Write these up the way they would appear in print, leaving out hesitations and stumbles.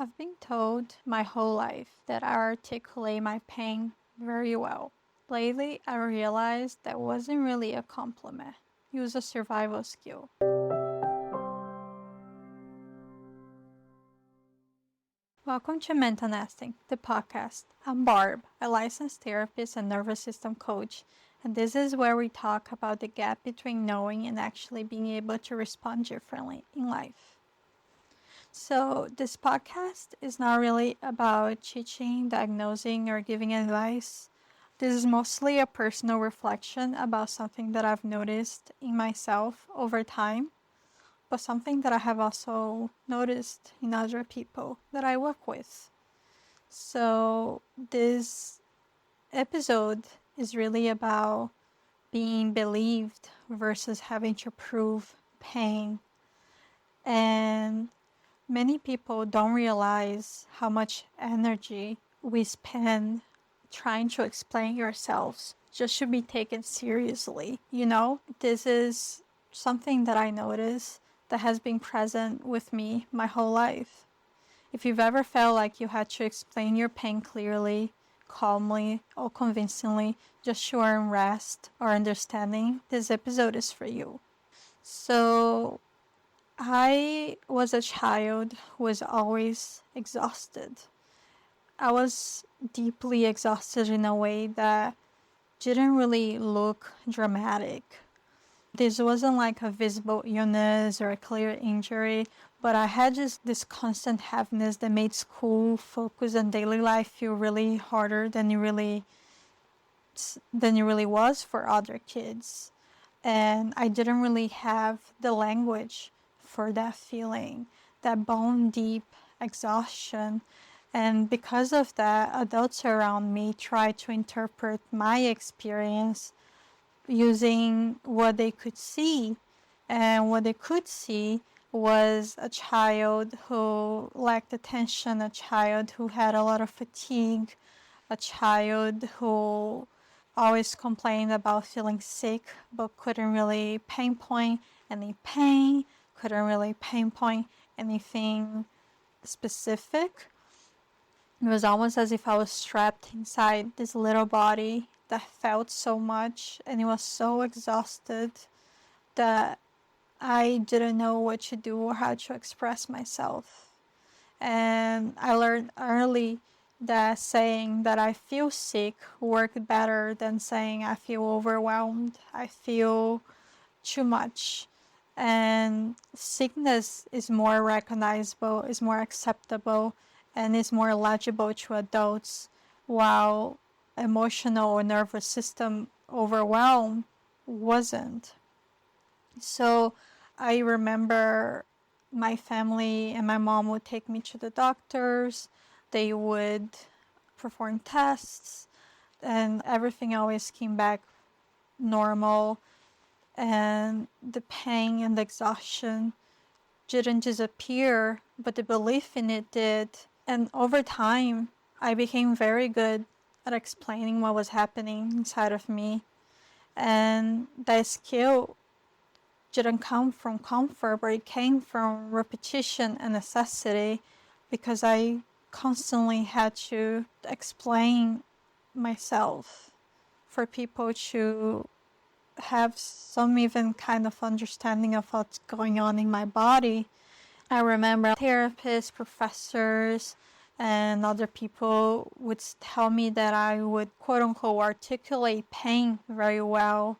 I've been told my whole life that I articulate my pain very well. Lately, I realized that wasn't really a compliment. It was a survival skill. Welcome to Mental Nesting, the podcast. I'm Barb, a licensed therapist and nervous system coach, and this is where we talk about the gap between knowing and actually being able to respond differently in life. So, this podcast is not really about teaching, diagnosing, or giving advice. This is mostly a personal reflection about something that I've noticed in myself over time, but something that I have also noticed in other people that I work with. So, this episode is really about being believed versus having to prove pain. And many people don't realize how much energy we spend trying to explain yourselves just to be taken seriously. This is something that I notice that has been present with me my whole life. If you've ever felt like you had to explain your pain clearly, calmly, or convincingly just to earn rest or understanding, this episode is for you. So, I was a child who was always exhausted. I was deeply exhausted in a way that didn't really look dramatic. This wasn't like a visible illness or a clear injury, but I had just this constant heaviness that made school, focus, and daily life feel really harder than it really was for other kids. And I didn't really have the language for that feeling, that bone deep exhaustion. And because of that, adults around me tried to interpret my experience using what they could see. And what they could see was a child who lacked attention, a child who had a lot of fatigue, a child who always complained about feeling sick but couldn't really pinpoint any pain, couldn't really pinpoint anything specific. It was almost as if I was trapped inside this little body that felt so much, and it was so exhausted that I didn't know what to do or how to express myself. And I learned early that saying that I feel sick worked better than saying I feel overwhelmed, I feel too much. And sickness is more recognizable, is more acceptable, and is more legible to adults, while emotional or nervous system overwhelm wasn't. So I remember my family and my mom would take me to the doctors. They would perform tests, and everything always came back normal. And the pain and the exhaustion didn't disappear, but the belief in it did. And over time, I became very good at explaining what was happening inside of me. And that skill didn't come from comfort, but it came from repetition and necessity, because I constantly had to explain myself for people to have some even kind of understanding of what's going on in my body. I remember therapists, professors, and other people would tell me that I would quote unquote articulate pain very well.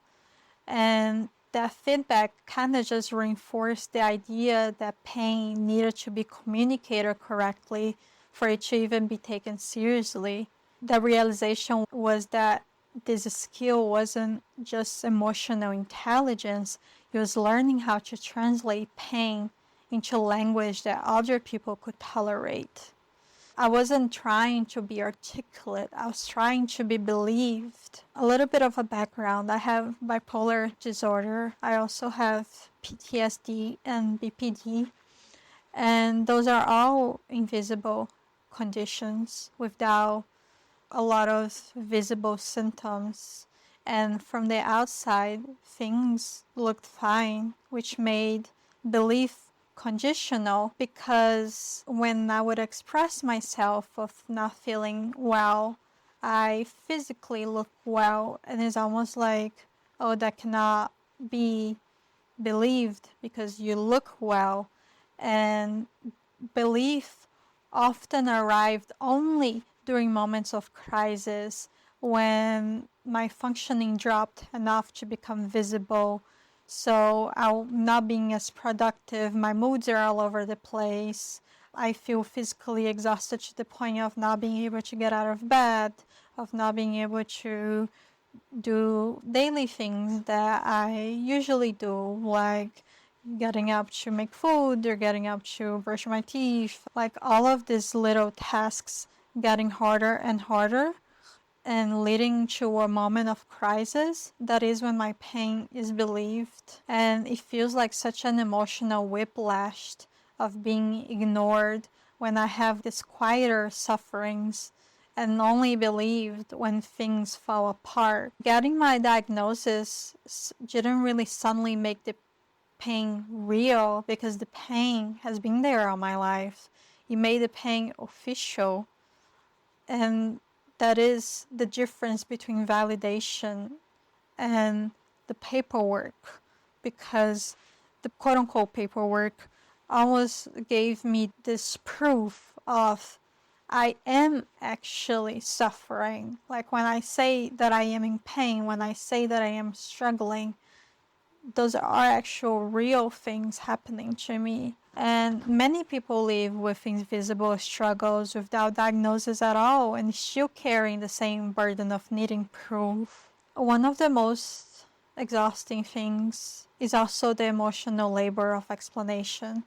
And that feedback kind of just reinforced the idea that pain needed to be communicated correctly for it to even be taken seriously. The realization was that this skill wasn't just emotional intelligence, it was learning how to translate pain into language that other people could tolerate. I wasn't trying to be articulate, I was trying to be believed. A little bit of a background: I have bipolar disorder, I also have PTSD and BPD, and those are all invisible conditions without a lot of visible symptoms. And from the outside, things looked fine, which made belief conditional, because when I would express myself of not feeling well, I physically look well, and it's almost like, oh, that cannot be believed because you look well. And belief often arrived only during moments of crisis, when my functioning dropped enough to become visible. So I'm not being as productive, my moods are all over the place, I feel physically exhausted to the point of not being able to get out of bed, of not being able to do daily things that I usually do, like getting up to make food or getting up to brush my teeth, like all of these little tasks getting harder and harder and leading to a moment of crisis. That is when my pain is believed, and it feels like such an emotional whiplash of being ignored when I have these quieter sufferings and only believed when things fall apart. Getting my diagnosis didn't really suddenly make the pain real, because the pain has been there all my life. It made the pain official, and that is the difference between validation and the paperwork, because the quote-unquote paperwork almost gave me this proof of I am actually suffering. Like when I say that I am in pain, when I say that I am struggling, those are actual real things happening to me. And many people live with invisible struggles without diagnosis at all, and still carrying the same burden of needing proof. One of the most exhausting things is also the emotional labor of explanation.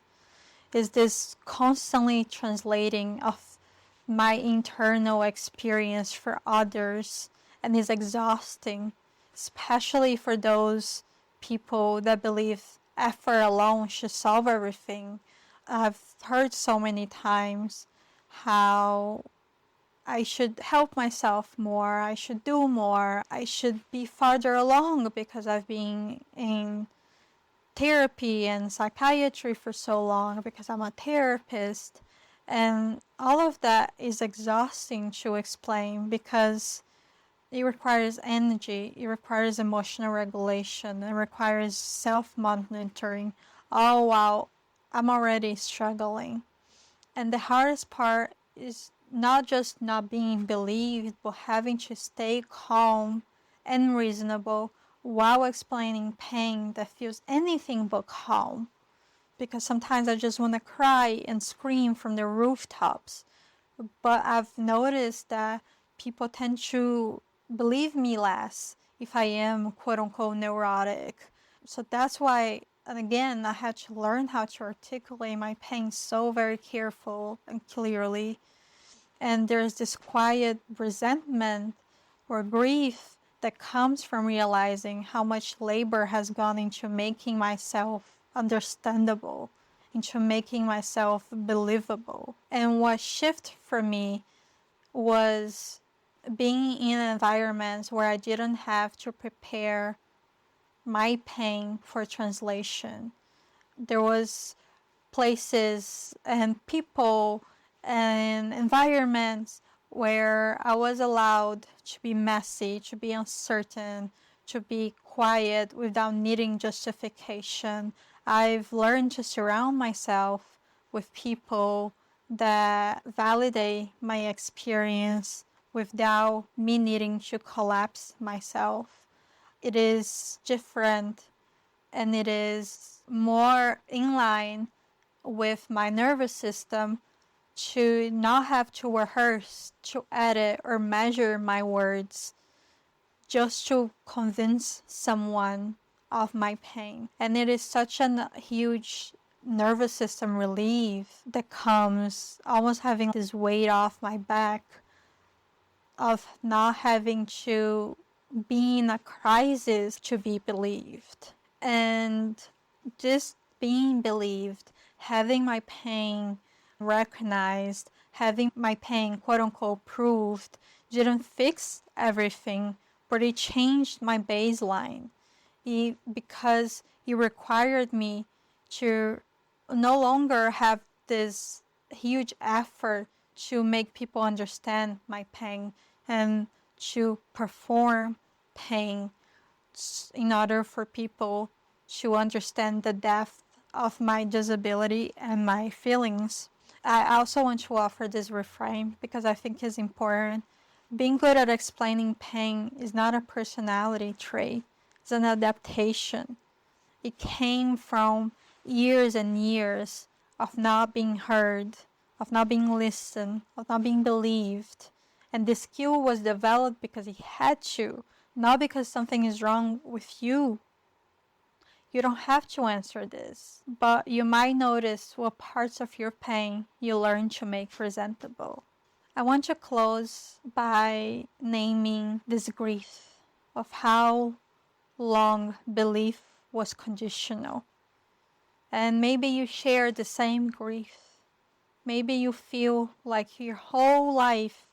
Is this constantly translating of my internal experience for others, and is exhausting, especially for those people that believe effort alone should solve everything. I've heard so many times how I should help myself more, I should do more, I should be farther along because I've been in therapy and psychiatry for so long, because I'm a therapist. And all of that is exhausting to explain, because it requires energy, it requires emotional regulation, it requires self-monitoring, all while I'm already struggling. And the hardest part is not just not being believed, but having to stay calm and reasonable while explaining pain that feels anything but calm. Because sometimes I just want to cry and scream from the rooftops. But I've noticed that people tend to believe me less if I am quote unquote neurotic. So that's why, and again, I had to learn how to articulate my pain so very careful and clearly. And there's this quiet resentment or grief that comes from realizing how much labor has gone into making myself understandable, into making myself believable. And what shifted for me was being in environments where I didn't have to prepare my pain for translation. There was places and people and environments where I was allowed to be messy, to be uncertain, to be quiet without needing justification. I've learned to surround myself with people that validate my experience without me needing to collapse myself. It is different, and it is more in line with my nervous system to not have to rehearse, to edit, or measure my words just to convince someone of my pain. And it is such a huge nervous system relief that comes almost having this weight off my back of not having to be in a crisis to be believed. And just being believed, having my pain recognized, having my pain quote unquote proved, didn't fix everything, but it changed my baseline. Because it required me to no longer have this huge effort to make people understand my pain and to perform pain in order for people to understand the depth of my disability and my feelings. I also want to offer this reframe because I think it's important. Being good at explaining pain is not a personality trait, it's an adaptation. It came from years and years of not being heard, of not being listened, of not being believed. And this skill was developed because he had to, not because something is wrong with you. You don't have to answer this, but you might notice what parts of your pain you learn to make presentable. I want to close by naming this grief of how long belief was conditional. And maybe you share the same grief. Maybe you feel like your whole life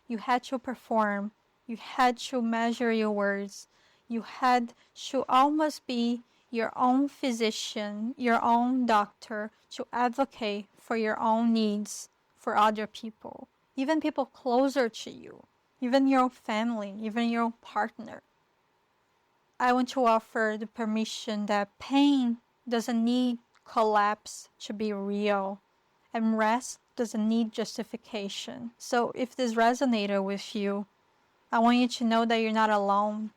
you had to perform, you had to measure your words, you had to almost be your own physician, your own doctor, to advocate for your own needs for other people, even people closer to you, even your own family, even your own partner. I want to offer the permission that pain doesn't need collapse to be real, and rest doesn't need justification. So if this resonated with you, I want you to know that you're not alone.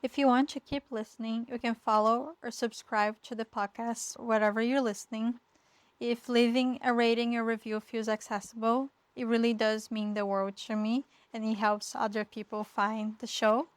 If you want to keep listening, you can follow or subscribe to the podcast wherever you're listening. If leaving a rating or review feels accessible, it really does mean the world to me, and it helps other people find the show.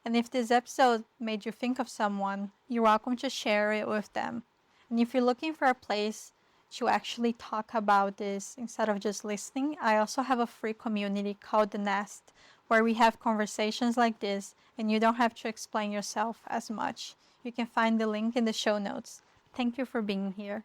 And if this episode made you think of someone, you're welcome to share it with them. And if you're looking for a place to actually talk about this instead of just listening, I also have a free community called The Nest, where we have conversations like this and you don't have to explain yourself as much. You can find the link in the show notes. Thank you for being here.